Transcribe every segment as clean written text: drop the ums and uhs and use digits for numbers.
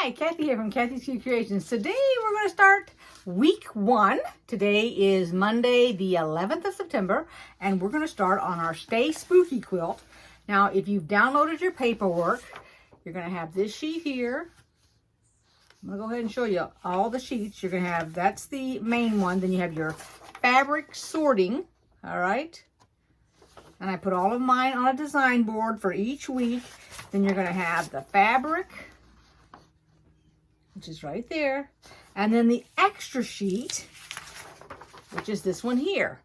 Hi, Kathy here from Kathyskutekreations. Today we're going to start week 1. Today is Monday the 11th of September, and we're going to start on our Stay Spooky quilt. Now, if you've downloaded your paperwork, you're going to have this sheet here. I'm going to go ahead and show you all the sheets. You're going to have, that's the main one. Then you have your fabric sorting, all right? And I put all of mine on a design board for each week. Then you're going to have the fabric, which is right there. And then the extra sheet, which is this one here.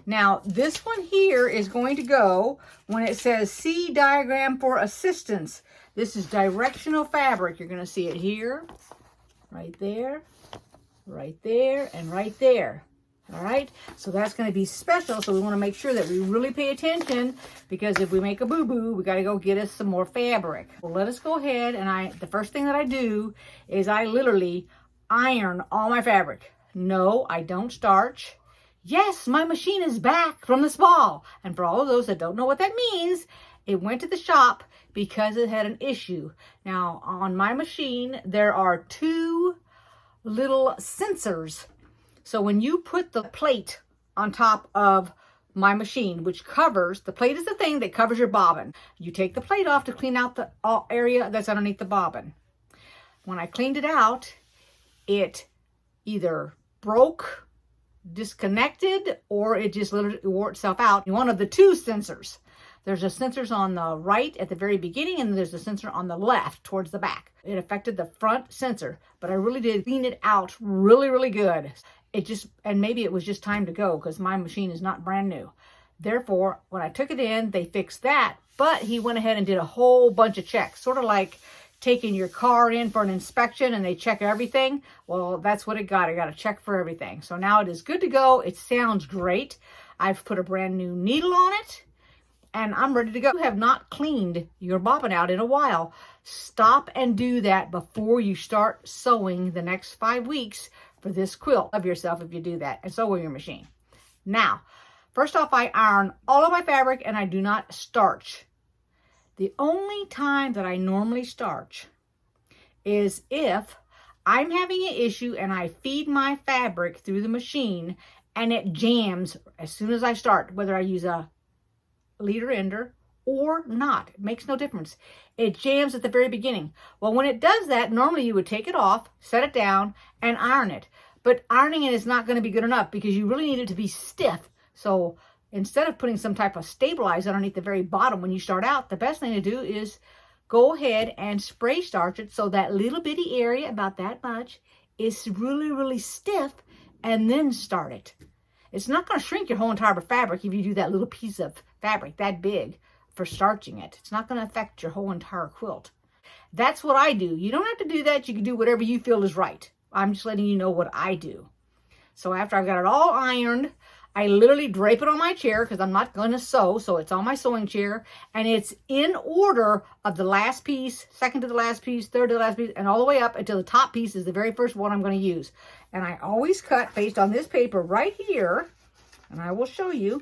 Now, this one here is going to go when it says see diagram for assistance. This is directional fabric. You're going to see it here, right there, and right there. All right, so that's going to be special. So we want to make sure that we really pay attention, because if we make a boo-boo, we got to go get us some more fabric. Well, let us go ahead, and the first thing that I do is I literally iron all my fabric. No, I don't starch. Yes, my machine is back from the spa. And for all of those that don't know what that means, it went to the shop because it had an issue. Now, on my machine, there are 2 little sensors. So when you put the plate on top of my machine, which covers, the plate is the thing that covers your bobbin. You take the plate off to clean out the area that's underneath the bobbin. When I cleaned it out, it either broke, disconnected, or it just literally wore itself out. One of the 2 sensors. There's a sensors on the right at the very beginning, and there's a sensor on the left towards the back. It affected the front sensor, but I really did clean it out really, really good. And maybe it was just time to go, because my machine is not brand new. Therefore, when I took it in, they fixed that, but he went ahead and did a whole bunch of checks, sort of like taking your car in for an inspection and they check everything. Well, that's what it got. I got a check for everything. So now it is good to go. It sounds great. I've put a brand new needle on it, and I'm ready to go. If you have not cleaned your bobbin out in a while, stop and do that before you start sewing the next 5 weeks for this quilt. Love yourself if you do that, and so will your machine. Now, first off, I iron all of my fabric, and I do not starch. The only time that I normally starch is if I'm having an issue and I feed my fabric through the machine and it jams as soon as I start, whether I use a leader ender or not. It makes no difference. It jams at the very beginning. Well, when it does that, normally you would take it off, set it down, and iron it. But ironing it is not going to be good enough, because you really need it to be stiff. So instead of putting some type of stabilizer underneath the very bottom when you start out, the best thing to do is go ahead and spray starch it so that little bitty area, about that much, is really, really stiff, and then start it. It's not going to shrink your whole entire fabric if you do that little piece of fabric that big for starching it. It's not going to affect your whole entire quilt. That's what I do. You don't have to do that. You can do whatever you feel is right. I'm just letting you know what I do. So after I've got it all ironed, I literally drape it on my chair, because I'm not going to sew, so it's on my sewing chair, and it's in order of the last piece, second to the last piece, third to the last piece, and all the way up until the top piece is the very first one I'm going to use. And I always cut based on this paper right here, and I will show you,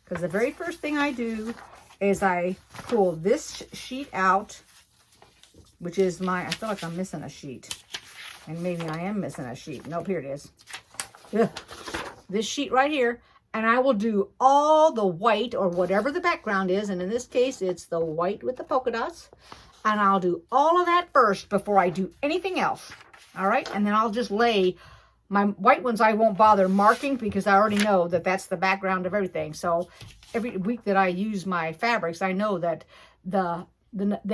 because the very first thing I do is I pull this sheet out, which is I feel like I'm missing a sheet. And maybe I am missing a sheet. Nope, here it is. Ugh. This sheet right here. And I will do all the white, or whatever the background is. And in this case, it's the white with the polka dots. And I'll do all of that first before I do anything else. All right? And then I'll just lay my white ones. I won't bother marking, because I already know that that's the background of everything. So every week that I use my fabrics, I know that the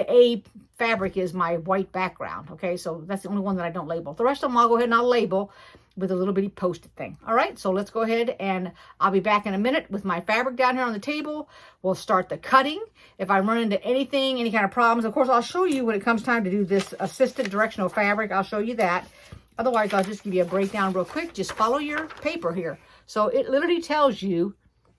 A fabric is my white background. Okay, so that's the only one that I don't label. The rest of them I'll go ahead and I'll label with a little bitty post-it thing. All right, so let's go ahead, and I'll be back in a minute with my fabric down here on the table. We'll start the cutting. If I run into anything, any kind of problems, of course, I'll show you when it comes time to do this assistant directional fabric. I'll show you that. Otherwise, I'll just give you a breakdown real quick. Just follow your paper here. So it literally tells you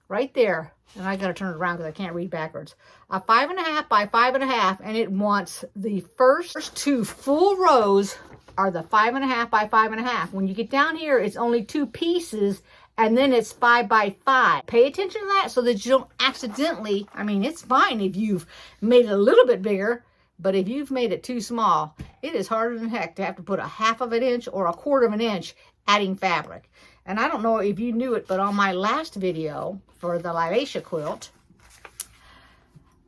right there, and I got to turn it around because I can't read backwards, a 5.5 by 5.5, and it wants the first 2 full rows are the 5.5 by 5.5. When you get down here, it's only 2 pieces, and then it's 5 by 5. Pay attention to that so that you don't accidentally, I mean, it's fine if you've made it a little bit bigger, But if you've made it too small, it is harder than heck to have to put a 1/2 of an inch or a 1/4 of an inch adding fabric. And I don't know if you knew it, but on my last video for the Lilacia quilt,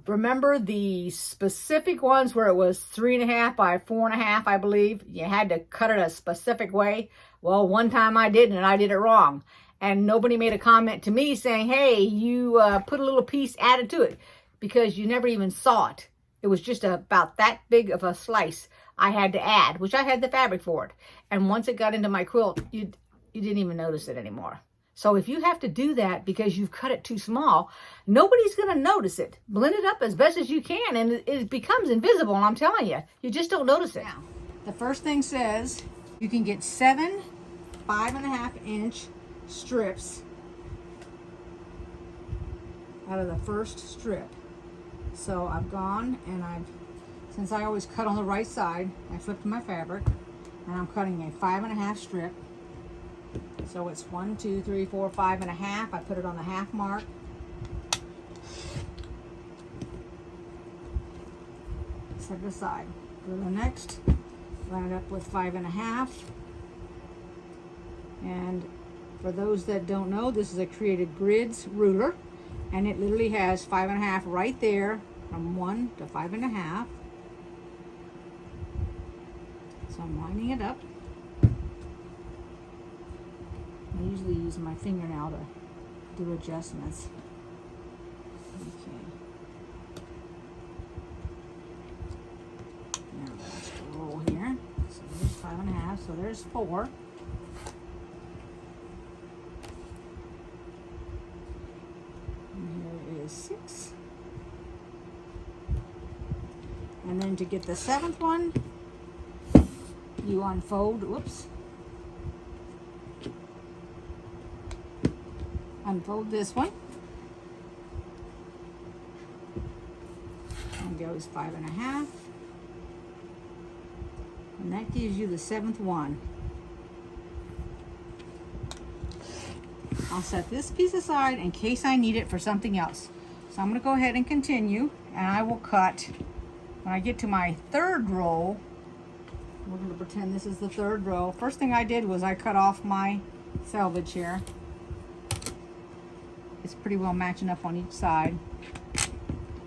remember the specific ones where it was 3.5 by 4.5, I believe? You had to cut it a specific way. Well, one time I did, and I did it wrong. And nobody made a comment to me saying, hey, you put a little piece added to it, because you never even saw it. It was just about that big of a slice I had to add, which I had the fabric for it. And once it got into my quilt, you didn't even notice it anymore. So if you have to do that because you've cut it too small, nobody's going to notice it. Blend it up as best as you can, and it becomes invisible, and I'm telling you, you just don't notice it. Now, the first thing says you can get 7 5.5-inch strips out of the first strip. So I've gone and since I always cut on the right side, I flipped my fabric and I'm cutting a 5.5 strip. So it's 1, 2, 3, 4, 5.5. I put it on the 1/2 mark. Set it aside. Go to the next, line it up with 5.5. And for those that don't know, this is a Created Grids ruler. And it literally has 5.5 right there, from 1 to 5.5. So I'm lining it up. I usually use my fingernail to do adjustments. Okay. Now that's the roll here. So there's 5.5. So there's 4. And here is 6. And then to get the 7th one, you unfold, unfold this one, and goes 5.5, and that gives you the 7th one. I'll set this piece aside in case I need it for something else. So I'm going to go ahead and continue, and I will cut when I get to my 3rd row. We're going to pretend this is the 3rd row. First thing I did was I cut off my selvage here. It's pretty well matching up on each side.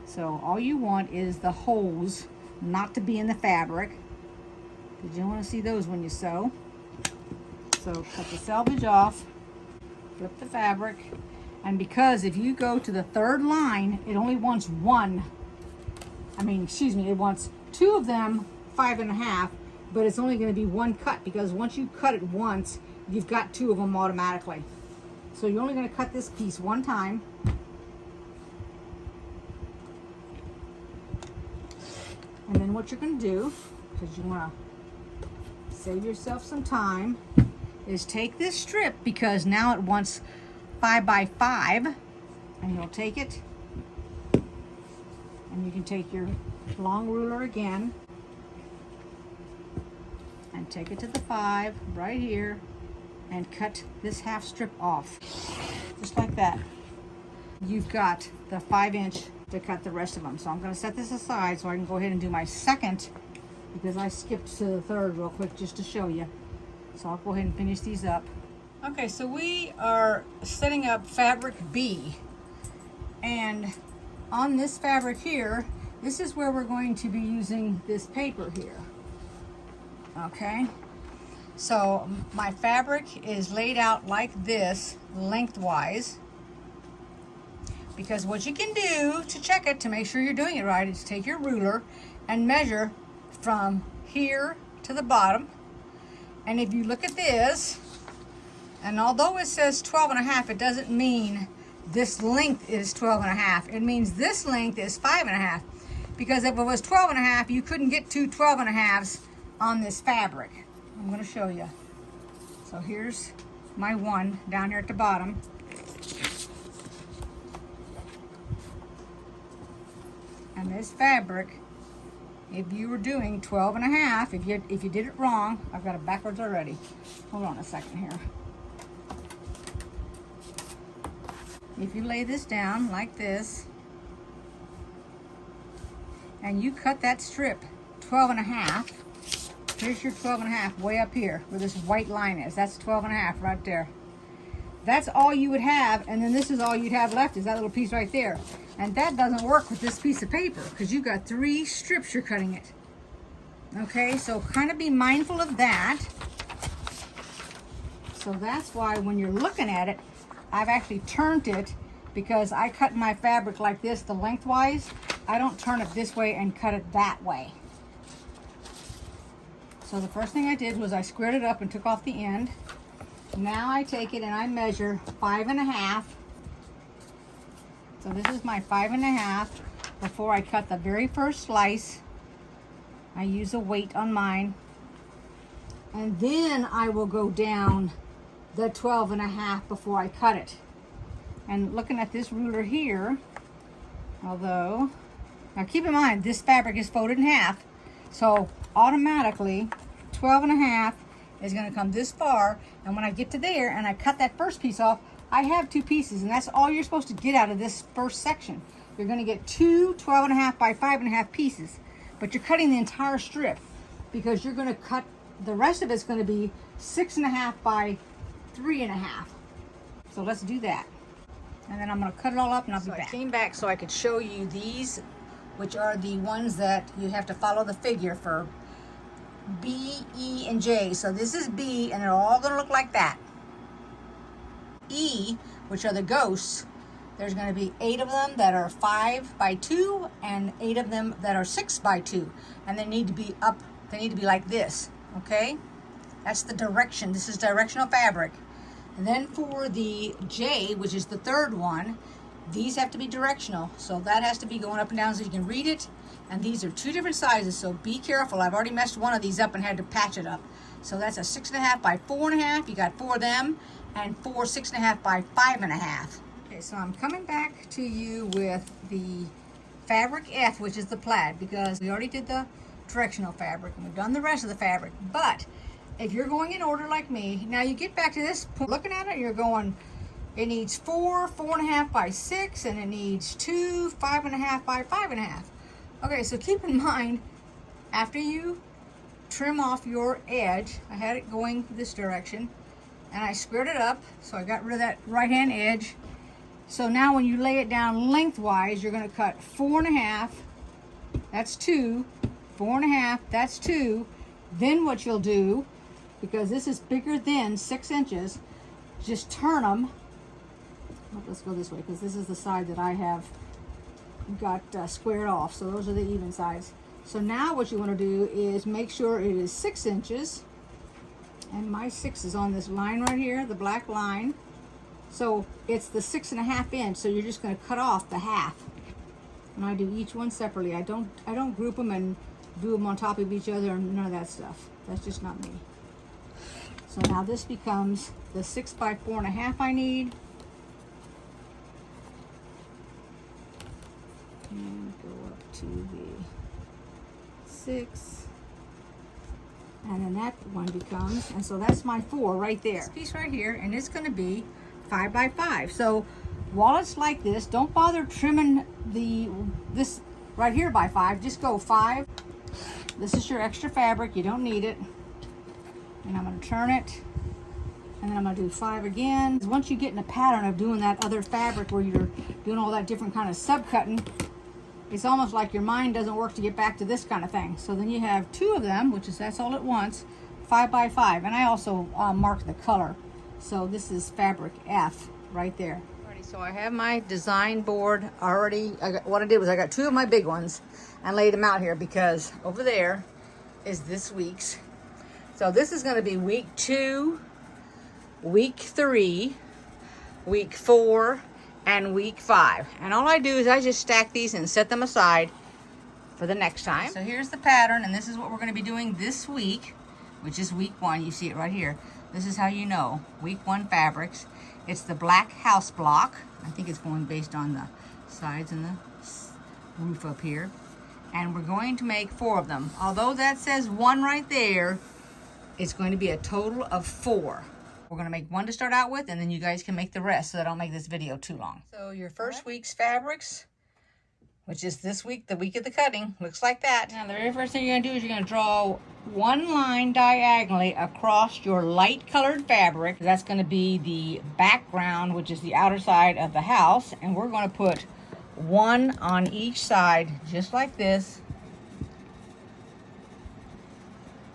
So all you want is the holes not to be in the fabric, because you don't want to see those when you sew. So cut the selvage off, flip the fabric, and because if you go to the 3rd line, it only wants it wants 2 of them 5.5, but it's only going to be 1 cut, because once you cut it once, you've got 2 of them automatically. So you're only going to cut this piece 1 time. And then what you're going to do, because you want to save yourself some time, is take this strip, because now it wants 5 by 5, and you'll take it, and you can take your long ruler again and take it to the 5 right here and cut this 1/2 strip off, just like that. You've got the 5-inch to cut the rest of them. So I'm going to set this aside so I can go ahead and do my 2nd, because I skipped to the 3rd real quick just to show you. So I'll go ahead and finish these up. Okay, so we are setting up fabric B, and on this fabric here, this is where we're going to be using this paper here. Okay, so my fabric is laid out like this lengthwise, because what you can do to check it, to make sure you're doing it right, is take your ruler and measure from here to the bottom. And if you look at this, and although it says 12.5, it doesn't mean this length is 12.5. It means this length is 5.5, because if it was 12.5, you couldn't get 2 12.5s on this fabric. I'm going to show you. So here's my one down here at the bottom. And this fabric, if you were doing 12.5, if you did it wrong, I've got it backwards already. Hold on a second here. If you lay this down like this, and you cut that strip 12 and a half. Here's your 12 and a half way up here where this white line is. That's 12 and a half right there. That's all you would have, and then this is all you'd have left is that little piece right there. And that doesn't work with this piece of paper because you've got 3 strips you're cutting it. Okay, so kind of be mindful of that. So that's why when you're looking at it, I've actually turned it because I cut my fabric like this, the lengthwise. I don't turn it this way and cut it that way. So the first thing I did was I squared it up and took off the end. Now I take it and I measure 5 and a half. So this is my 5 and a half before I cut the very first slice. I use a weight on mine. And then I will go down the 12 and a half before I cut it. And looking at this ruler here, although, now keep in mind this fabric is folded in half. So automatically 12 and a half is going to come this far, and when I get to there and I cut that first piece off, I have 2 pieces, and that's all you're supposed to get out of this first section. You're going to get 2 12 and a half by 5 and a half pieces, but you're cutting the entire strip because you're going to cut the rest of it's going to be 6 and a half by 3 and a half. So let's do that, and then I'm going to cut it all up and I'll be back. I came back so I could show you these, which are the ones that you have to follow the figure for. B, E, and J. So this is B, and they're all going to look like that. E, which are the ghosts, there's going to be 8 of them that are 5 by 2 and 8 of them that are 6 by 2. And they need to be up, they need to be like this, okay? That's the direction. This is directional fabric. And then for the J, which is the third one, these have to be directional. So that has to be going up and down so you can read it. And these are 2 different sizes, so be careful. I've already messed one of these up and had to patch it up. So that's a 6 and a half by 4 and a half. You got 4 of them, and 4 6 and a half by 5 and a half. Okay, so I'm coming back to you with the fabric F, which is the plaid, because we already did the directional fabric and we've done the rest of the fabric. But if you're going in order like me, now you get back to this point, looking at it, you're going, it needs 4 4 and a half by 6, and it needs 2 5 and a half by 5 and a half. Okay, so keep in mind, after you trim off your edge, I had it going this direction, and I squared it up, so I got rid of that right-hand edge. So now when you lay it down lengthwise, you're going to cut 4 and a half, that's 2, 4 and a half, that's 2. Then what you'll do, because this is bigger than 6 inches, just turn them. Let's go this way, because this is the side that I have got squared off, so those are the even sides. So now what you want to do is make sure it is 6 inches, and my 6 is on this line right here, the black line. So it's the 6 and a half inch, so you're just going to cut off the half. And I do each one separately. I don't group them and do them on top of each other and none of that stuff. That's just not me. So now this becomes the 6 by 4 and a half I need. And go up to the 6, and then that one becomes, and so that's my 4 right there. This piece right here, and it's going to be 5 by 5. So while it's like this, don't bother trimming this right here by 5. Just go 5. This is your extra fabric. You don't need it. And I'm going to turn it, and then I'm going to do 5 again. Once you get in a pattern of doing that other fabric where you're doing all that different kind of subcutting, it's almost like your mind doesn't work to get back to this kind of thing. So then you have 2 of them, which is, that's all at once, 5 by 5. And I also mark the color. So this is fabric F right there. Alrighty, so I have my design board already. What I did was I got 2 of my big ones and laid them out here because over there is this week's. So this is going to be week 2, week 3, week 4, and week 5. And all I do is I just stack these and set them aside for the next time. So here's the pattern, and this is what we're going to be doing this week, which is week 1. You see it right here. This is how you know week 1 fabrics. It's the black house block. I think it's going based on the sides and the roof up here. And we're going to make 4 of them. Although that says 1 right there, it's going to be a total of 4. We're going to make 1 to start out with, and then you guys can make the rest so that I don't make this video too long. So your first week's fabrics, which is this week, the week of the cutting. Looks like that. Now, the very first thing you're gonna do is you're gonna draw one line diagonally across your light colored fabric. That's gonna be the background, which is the outer side of the house. And we're gonna put one on each side, just like this.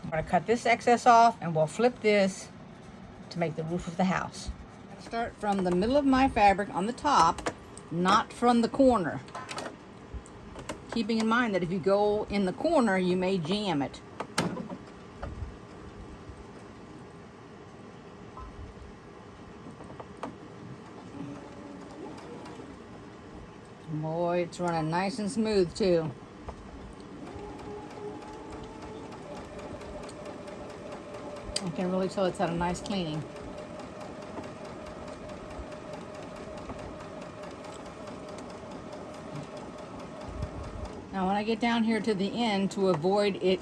I'm gonna cut this excess off and we'll flip this to make the roof of the house. Start from the middle of my fabric on the top, not from the corner. Keeping in mind that if you go in the corner, you may jam it. Boy, it's running nice and smooth too. I can really tell it's had a nice cleaning. Now when I get down here to the end, to avoid it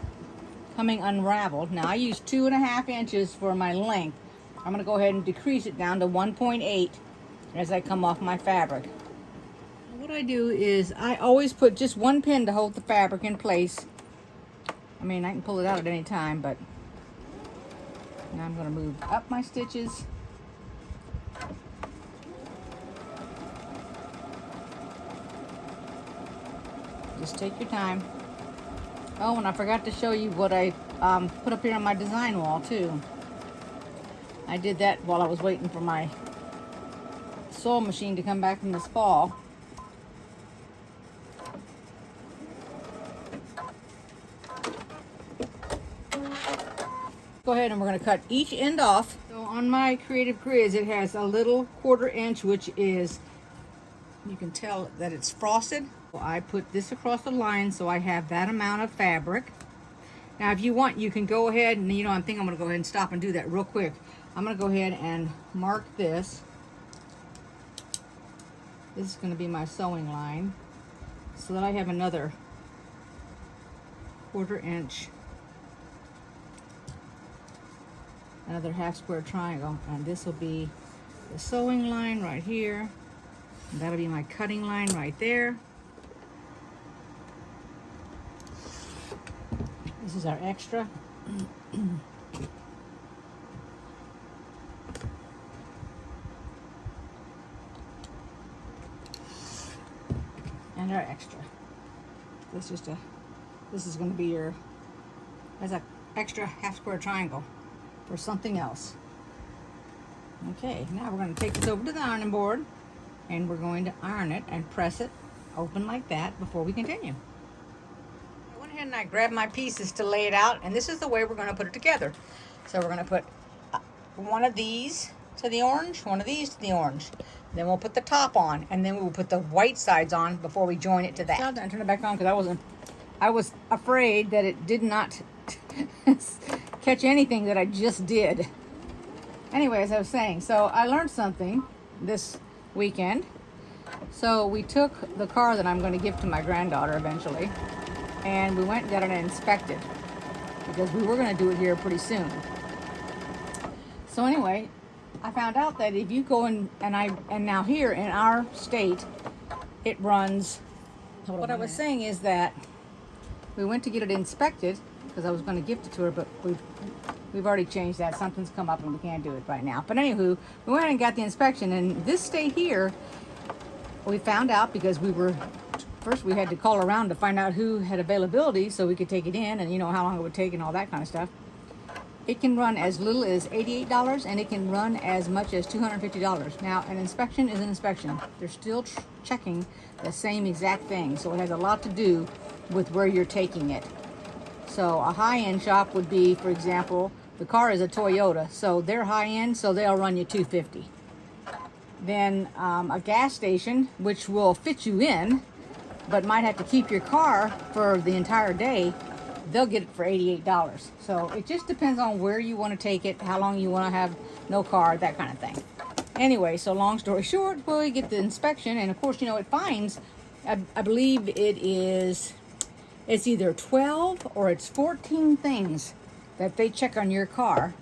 coming unraveled, now I use 2.5 inches for my length. I'm going to go ahead and decrease it down to 1.8 as I come off my fabric. What I do is I always put just one pin to hold the fabric in place. I mean, I can pull it out at any time, but now I'm going to move up my stitches. Just take your time. Oh, and I forgot to show you what I put up here on my design wall too. I did that while I was waiting for my sewing machine to come back from this fall. Go ahead and we're going to cut each end off. So on my Creative Grids, it has a little 1/4 inch, which is, you can tell that it's frosted. So I put this across the line so I have that amount of fabric. Now if you want, you can go ahead and, I think I'm going to go ahead and stop and do that real quick. I'm going to go ahead and mark this. This is going to be my sewing line, so that I have another 1/4 inch, another 1/2 square triangle, and this will be the sewing line right here, and that'll be my cutting line right there. This is our extra. And our extra. This is going to be your, as an extra 1/2 square triangle for something else. Okay, now we're going to take this over to the ironing board and we're going to iron it and press it open like that before we continue. I went ahead and I grabbed my pieces to lay it out, and this is the way we're going to put it together. So we're going to put one of these to the orange, one of these to the orange. Then we'll put the top on, and then we'll put the white sides on before we join it to that. And turn it back on because I was afraid that it did not catch anything that I just did. Anyway, as I was saying, so I learned something this weekend. So we took the car that I'm going to give to my granddaughter eventually, and we went and got it inspected because we were going to do it here pretty soon. So anyway, I found out that if you go in, and now here in our state, it runs. What I was saying is that we went to get it inspected because I was going to gift it to her, but we've already changed that. Something's come up and we can't do it right now. But anywho, we went and got the inspection, and this state here, we found out because first we had to call around to find out who had availability so we could take it in, and how long it would take and all that kind of stuff. It can run as little as $88, and it can run as much as $250. Now, an inspection is an inspection. They're still checking the same exact thing, so it has a lot to do with where you're taking it. So a high-end shop would be, for example, the car is a Toyota, so they're high-end, so they'll run you $250. Then a gas station, which will fit you in, but might have to keep your car for the entire day, they'll get it for $88. So it just depends on where you want to take it, how long you want to have no car, that kind of thing. Anyway, so long story short, we get the inspection, and of course, it finds, I believe it's either 12 or it's 14 things that they check on your car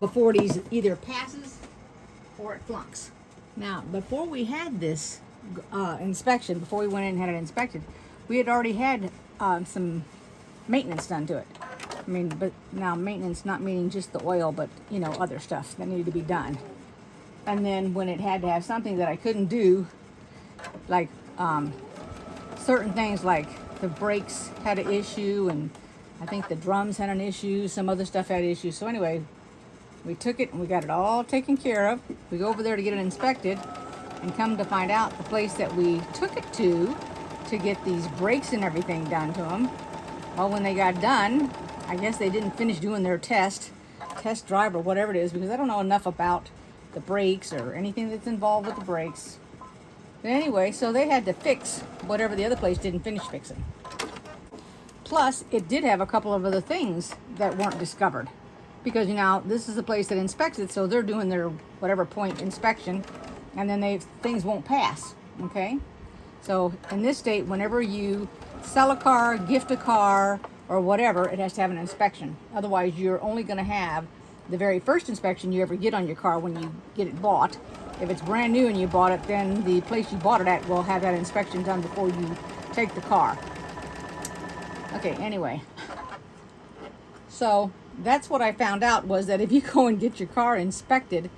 before it either passes or it flunks. Now, before we had this inspection, before we went in and had it inspected, we had already had some maintenance done to it. I mean, but now maintenance not meaning just the oil, but you know, other stuff that needed to be done. And then when it had to have something that I couldn't do, like certain things like the brakes had an issue, and I think the drums had an issue, some other stuff had issues. So anyway, we took it and we got it all taken care of. We go over there to get it inspected, and come to find out the place that we took it to get these brakes and everything done to them, well, when they got done, I guess they didn't finish doing their test drive or whatever it is, because I don't know enough about the brakes or anything that's involved with the brakes. But anyway, so they had to fix whatever the other place didn't finish fixing. Plus, it did have a couple of other things that weren't discovered, because you know, this is the place that inspects it, so they're doing their whatever point inspection, and then things won't pass. Okay, so in this state, whenever you sell a car, gift a car, or whatever, it has to have an inspection. Otherwise, you're only going to have the very first inspection you ever get on your car when you get it bought. If it's brand new and you bought it, then the place you bought it at will have that inspection done before you take the car. Okay, anyway, so that's what I found out, was that if you go and get your car inspected,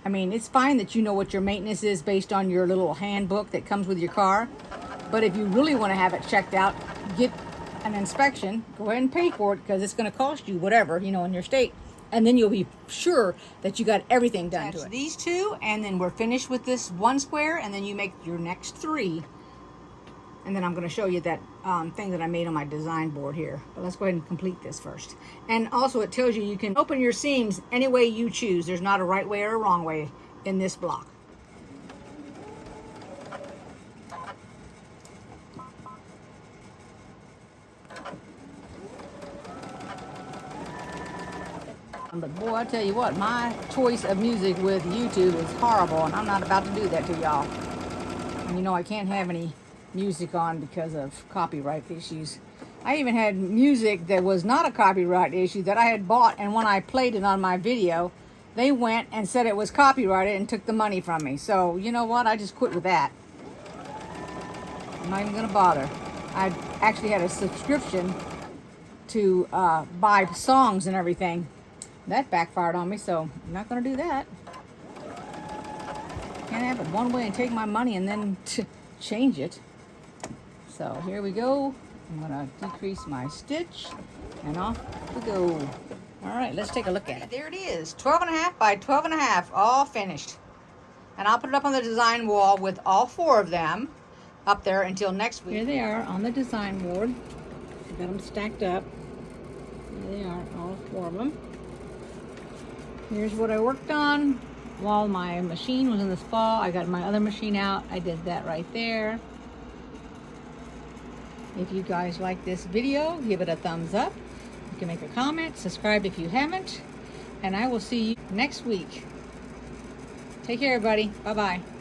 I mean, it's fine that you know what your maintenance is based on your little handbook that comes with your car. But if you really want to have it checked out, get an inspection, go ahead and pay for it, because it's going to cost you whatever, you know, in your state. And then you'll be sure that you got everything done to it. These two, and then we're finished with this one square, and then you make your next three. And then I'm going to show you that thing that I made on my design board here. But let's go ahead and complete this first. And also it tells you can open your seams any way you choose. There's not a right way or a wrong way in this block. But boy, I tell you what, my choice of music with YouTube is horrible, and I'm not about to do that to y'all. And you know, I can't have any music on because of copyright issues. I even had music that was not a copyright issue that I had bought, and when I played it on my video, they went and said it was copyrighted and took the money from me. So you know what, I just quit with that. I'm not even gonna bother. I actually had a subscription to buy songs and everything. That backfired on me, so I'm not gonna do that. Can't have it one way and take my money and then change it. So here we go. I'm gonna decrease my stitch, and off we go. All right, let's take a look at it. There it is, 12.5 by 12.5, all finished. And I'll put it up on the design wall with all four of them up there until next week. Here they are on the design board. I've got them stacked up. There they are, all four of them. Here's what I worked on while my machine was in the spa. I got my other machine out. I did that right there. If you guys like this video, give it a thumbs up. You can make a comment, subscribe if you haven't, and I will see you next week. Take care, everybody. Bye-bye.